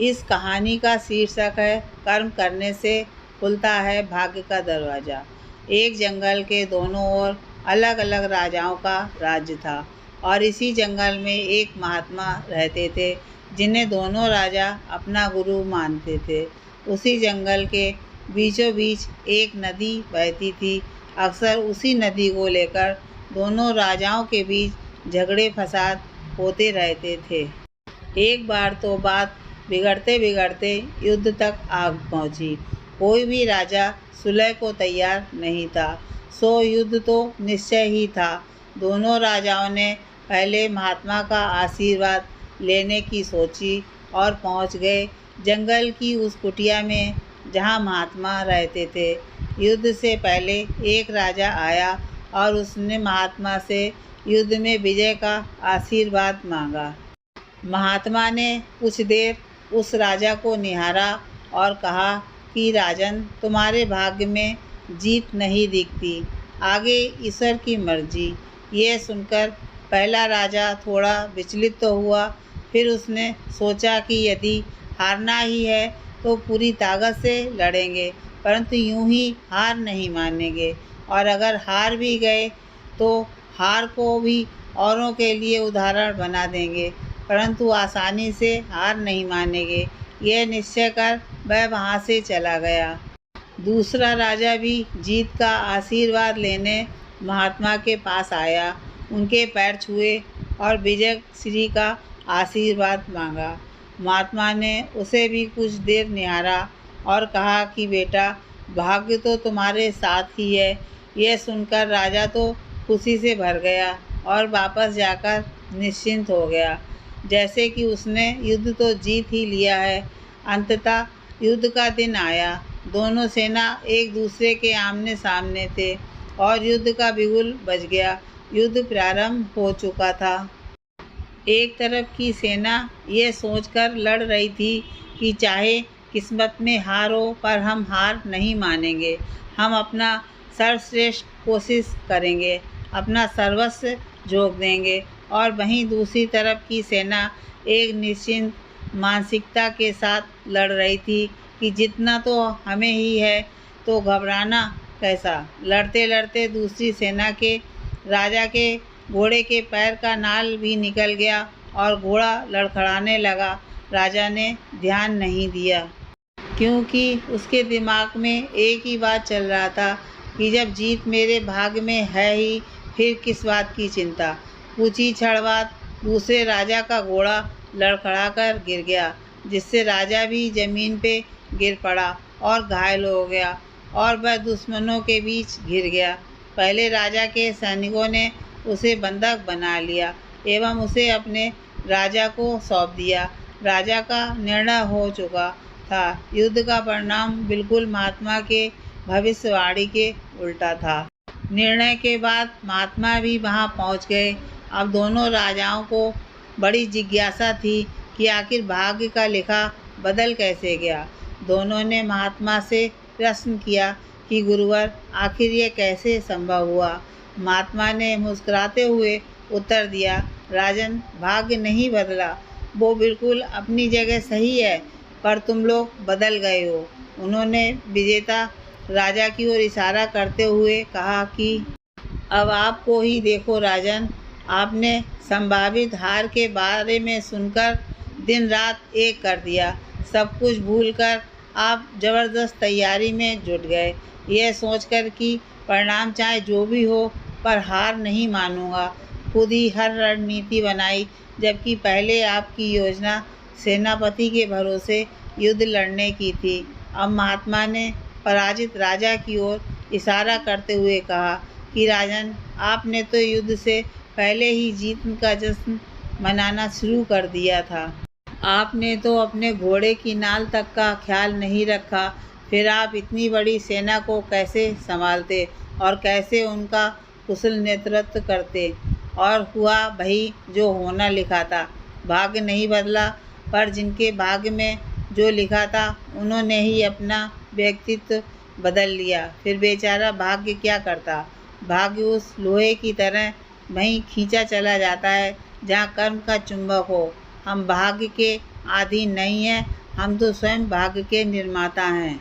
इस कहानी का शीर्षक है कर्म करने से खुलता है भाग्य का दरवाज़ा। एक जंगल के दोनों ओर अलग अलग राजाओं का राज्य था और इसी जंगल में एक महात्मा रहते थे जिन्हें दोनों राजा अपना गुरु मानते थे। उसी जंगल के बीचों बीच एक नदी बहती थी। अक्सर उसी नदी को लेकर दोनों राजाओं के बीच झगड़े फसाद होते रहते थे। एक बार तो बात बिगड़ते बिगड़ते युद्ध तक आ पहुंची। कोई भी राजा सुलह को तैयार नहीं था, सो युद्ध तो निश्चय ही था। दोनों राजाओं ने पहले महात्मा का आशीर्वाद लेने की सोची और पहुंच गए जंगल की उस कुटिया में जहां महात्मा रहते थे। युद्ध से पहले एक राजा आया और उसने महात्मा से युद्ध में विजय का आशीर्वाद मांगा। महात्मा ने कुछ देर उस राजा को निहारा और कहा कि राजन, तुम्हारे भाग्य में जीत नहीं दिखती, आगे ईश्वर की मर्जी। यह सुनकर पहला राजा थोड़ा विचलित तो हुआ, फिर उसने सोचा कि यदि हारना ही है तो पूरी ताकत से लड़ेंगे, परंतु यूं ही हार नहीं मानेंगे, और अगर हार भी गए तो हार को भी औरों के लिए उदाहरण बना देंगे, परंतु आसानी से हार नहीं मानेंगे। यह निश्चय कर वह वहाँ से चला गया। दूसरा राजा भी जीत का आशीर्वाद लेने महात्मा के पास आया, उनके पैर छुए और विजय श्री का आशीर्वाद मांगा। महात्मा ने उसे भी कुछ देर निहारा और कहा कि बेटा, भाग्य तो तुम्हारे साथ ही है। यह सुनकर राजा तो खुशी से भर गया और वापस जाकर निश्चिंत हो गया, जैसे कि उसने युद्ध तो जीत ही लिया है। अंततः युद्ध का दिन आया। दोनों सेना एक दूसरे के आमने सामने थे और युद्ध का बिगुल बज गया। युद्ध प्रारंभ हो चुका था। एक तरफ की सेना ये सोचकर लड़ रही थी कि चाहे किस्मत में हार हो, पर हम हार नहीं मानेंगे, हम अपना सर्वश्रेष्ठ कोशिश करेंगे, अपना सर्वस्व झोंक देंगे। और वहीं दूसरी तरफ की सेना एक निश्चिंत मानसिकता के साथ लड़ रही थी कि जितना तो हमें ही है, तो घबराना कैसा। लड़ते लड़ते दूसरी सेना के राजा के घोड़े के पैर का नाल भी निकल गया और घोड़ा लड़खड़ाने लगा। राजा ने ध्यान नहीं दिया, क्योंकि उसके दिमाग में एक ही बात चल रहा था कि जब जीत मेरे भाग्य में है ही, फिर किस बात की चिंता। कुछ ही क्षण बाद दूसरे राजा का घोड़ा लड़खड़ाकर गिर गया, जिससे राजा भी जमीन पे गिर पड़ा और घायल हो गया और वह दुश्मनों के बीच घिर गया। पहले राजा के सैनिकों ने उसे बंधक बना लिया एवं उसे अपने राजा को सौंप दिया। राजा का निर्णय हो चुका था। युद्ध का परिणाम बिल्कुल महात्मा के भविष्यवाणी के उल्टा था। निर्णय के बाद महात्मा भी वहां पहुंच गए। अब दोनों राजाओं को बड़ी जिज्ञासा थी कि आखिर भाग्य का लेखा बदल कैसे गया। दोनों ने महात्मा से प्रश्न किया कि गुरुवर, आखिर ये कैसे संभव हुआ। महात्मा ने मुस्कुराते हुए उत्तर दिया, राजन, भाग्य नहीं बदला, वो बिल्कुल अपनी जगह सही है, पर तुम लोग बदल गए हो। उन्होंने विजेता राजा की ओर इशारा करते हुए कहा कि अब आपको ही देखो राजन, आपने संभावित हार के बारे में सुनकर दिन रात एक कर दिया। सब कुछ भूलकर आप जबरदस्त तैयारी में जुट गए, यह सोचकर कि परिणाम चाहे जो भी हो, पर हार नहीं मानूंगा। खुद ही हर रणनीति बनाई, जबकि पहले आपकी योजना सेनापति के भरोसे युद्ध लड़ने की थी। अब महात्मा ने पराजित राजा की ओर इशारा करते हुए कहा कि राजन, आपने तो युद्ध से पहले ही जीत का जश्न मनाना शुरू कर दिया था। आपने तो अपने घोड़े की नाल तक का ख्याल नहीं रखा, फिर आप इतनी बड़ी सेना को कैसे संभालते और कैसे उनका कुशल नेतृत्व करते। और हुआ वही जो होना लिखा था। भाग्य नहीं बदला, पर जिनके भाग्य में जो लिखा था उन्होंने ही अपना व्यक्तित्व बदल लिया। फिर बेचारा भाग्य क्या करता। भाग्य उस लोहे की तरह वहीं खींचा चला जाता है जहाँ कर्म का चुंबक हो। हम भाग्य के अधीन नहीं हैं, हम तो स्वयं भाग्य के निर्माता हैं।